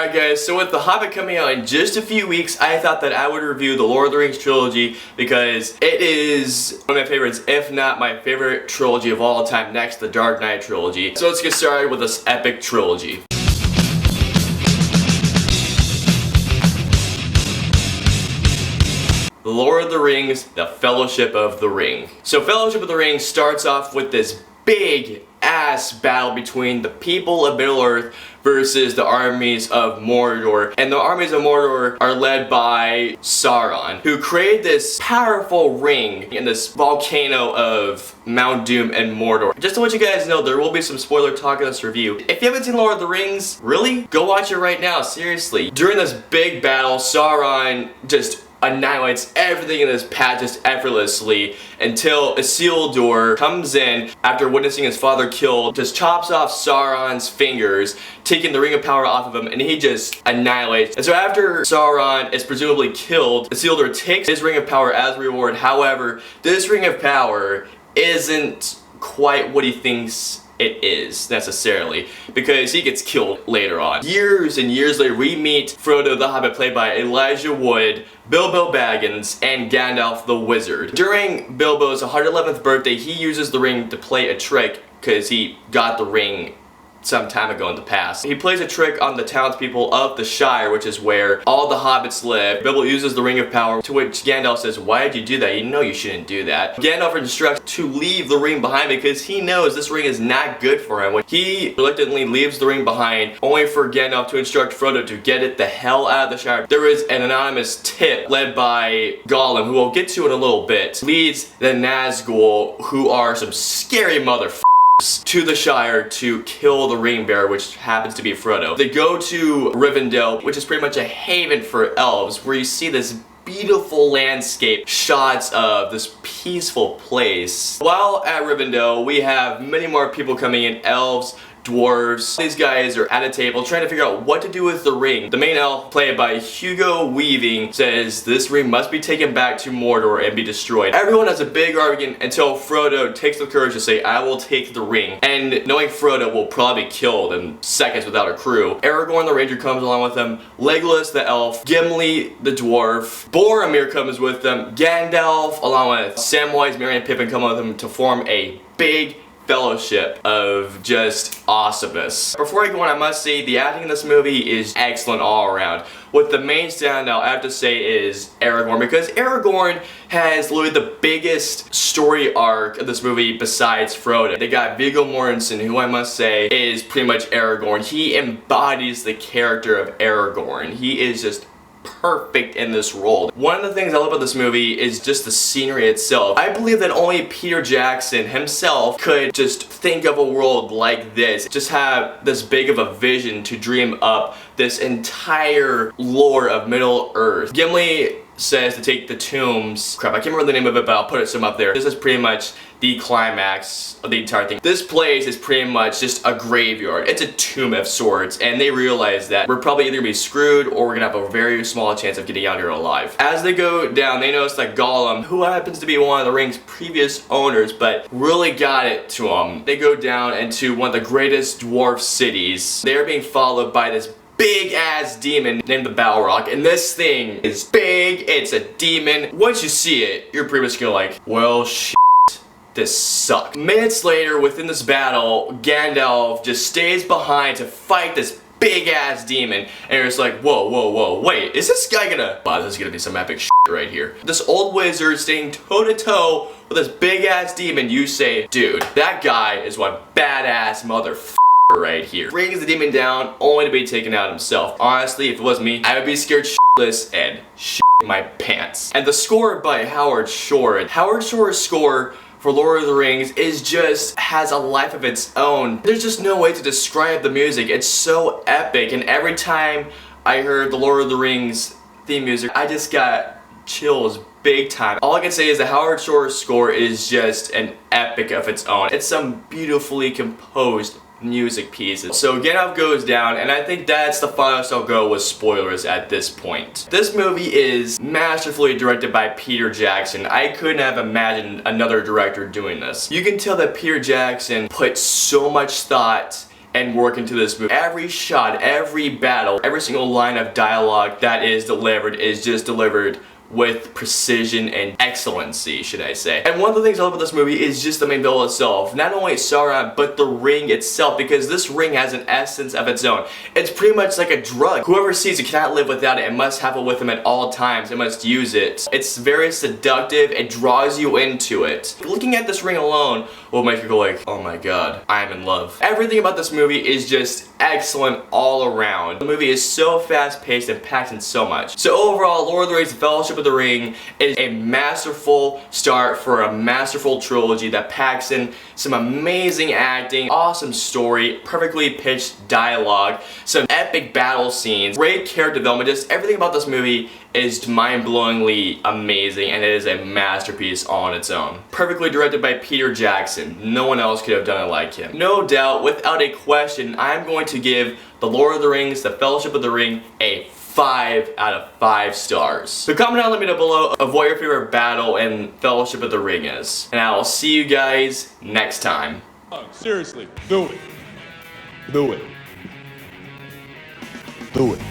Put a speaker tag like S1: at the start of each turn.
S1: Alright guys, so with The Hobbit coming out in just a few weeks, I thought that I would review the Lord of the Rings trilogy because it is one of my favorites, if not my favorite trilogy of all time, next to the Dark Knight trilogy. So let's get started with this epic trilogy. The Lord of the Rings, The Fellowship of the Ring. So Fellowship of the Ring starts off with this big ass battle between the people of Middle-earth versus the armies of Mordor. And the armies of Mordor are led by Sauron, who created this powerful ring in this volcano of Mount Doom and Mordor. Just to let you guys know, there will be some spoiler talk in this review. If you haven't seen Lord of the Rings, really? Go watch it right now, seriously. During this big battle, Sauron just annihilates everything in his path just effortlessly until Isildur comes in after witnessing his father killed, just chops off Sauron's fingers, taking the Ring of Power off of him, and he just annihilates. And so after Sauron is presumably killed, Isildur takes his Ring of Power as reward. However, this Ring of Power isn't quite what he thinks it is, necessarily, because he gets killed later on. Years and years later, we meet Frodo the Hobbit, played by Elijah Wood, Bilbo Baggins, and Gandalf the Wizard. During Bilbo's 111th birthday, he uses the ring to play a trick, because he got the ring some time ago in the past. He plays a trick on the townspeople of the Shire, which is where all the hobbits live. Bilbo uses the Ring of Power, to which Gandalf says, "Why did you do that? You know you shouldn't do that." Gandalf instructs to leave the ring behind because he knows this ring is not good for him. He reluctantly leaves the ring behind, only for Gandalf to instruct Frodo to get it the hell out of the Shire. There is an anonymous tip led by Gollum, who we'll get to in a little bit, leads the Nazgul, who are some scary motherfuckers, to the Shire to kill the ring bearer, which happens to be Frodo. They go to Rivendell, which is pretty much a haven for elves, where you see this beautiful landscape shots of this peaceful place. While at Rivendell, we have many more people coming in, elves, dwarves. These guys are at a table trying to figure out what to do with the ring. The main elf, played by Hugo Weaving, says this ring must be taken back to Mordor and be destroyed. Everyone has a big argument until Frodo takes the courage to say, "I will take the ring." And knowing Frodo will probably be killed in seconds without a crew, Aragorn the ranger comes along with them, Legolas the elf, Gimli the dwarf, Boromir comes with them, Gandalf along with Samwise, Merry, and Pippin come with them to form a big fellowship of just awesomeness. Before I go on, I must say the acting in this movie is excellent all around. What the main standout I have to say is Aragorn, because Aragorn has literally the biggest story arc of this movie besides Frodo. They got Viggo Mortensen, who I must say is pretty much Aragorn. He embodies the character of Aragorn. He is just perfect in this role. One of the things I love about this movie is just the scenery itself. I believe that only Peter Jackson himself could just think of a world like this, just have this big of a vision to dream up this entire lore of Middle-earth. Gimli says to take the tombs. Crap, I can't remember the name of it, but I'll put some up there. This is pretty much the climax of the entire thing. This place is pretty much just a graveyard. It's a tomb of sorts, and they realize that we're probably either gonna be screwed or we're gonna have a very small chance of getting out here alive. As they go down, they notice that Gollum, who happens to be one of the ring's previous owners, but really got it to him. They go down into one of the greatest dwarf cities. They're being followed by this big ass demon named the Balrog, and this thing is big, it's a demon. Once you see it, you're pretty much gonna like, well shit, this sucks. Minutes later, within this battle, Gandalf just stays behind to fight this big ass demon, and you're just like, whoa, whoa, whoa, wait, is this guy gonna, wow, this is gonna be some epic shit right here. This old wizard staying toe to toe with this big ass demon, you say, dude, that guy is one badass motherfucker right here. Brings the demon down only to be taken out himself. Honestly, if it was me, I would be scared shitless and shit my pants. And the score by Howard Shore. Howard Shore's score for Lord of the Rings is just, has a life of its own. There's just no way to describe the music. It's so epic, and every time I heard the Lord of the Rings theme music, I just got chills big time. All I can say is the Howard Shore score is just an epic of its own. It's some beautifully composed music pieces. So Gandalf goes down, and I think that's the farthest I'll go with spoilers at this point. This movie is masterfully directed by Peter Jackson. I couldn't have imagined another director doing this. You can tell that Peter Jackson put so much thought and work into this movie. Every shot, every battle, every single line of dialogue that is delivered is just delivered with precision and excellency, should I say. And one of the things I love about this movie is just the main villain itself. Not only Sauron, but the ring itself, because this ring has an essence of its own. It's pretty much like a drug. Whoever sees it cannot live without it and must have it with them at all times and must use it. It's very seductive, it draws you into it. Looking at this ring alone will make you go like, oh my god, I am in love. Everything about this movie is just excellent all around. The movie is so fast-paced and packs in so much. So overall, Lord of the Rings: The Fellowship of the Ring is a masterful start for a masterful trilogy that packs in some amazing acting, awesome story, perfectly pitched dialogue, some epic battle scenes, great character development. Just everything about this movie is mind-blowingly amazing, and it is a masterpiece on its own. Perfectly directed by Peter Jackson. No one else could have done it like him. No doubt, without a question, I'm going to give The Lord of the Rings: The Fellowship of the Ring a 5 out of 5 stars. So comment down, let me know below of what your favorite battle in Fellowship of the Ring is. And I will see you guys next time.
S2: Seriously, do it. Do it. Do it.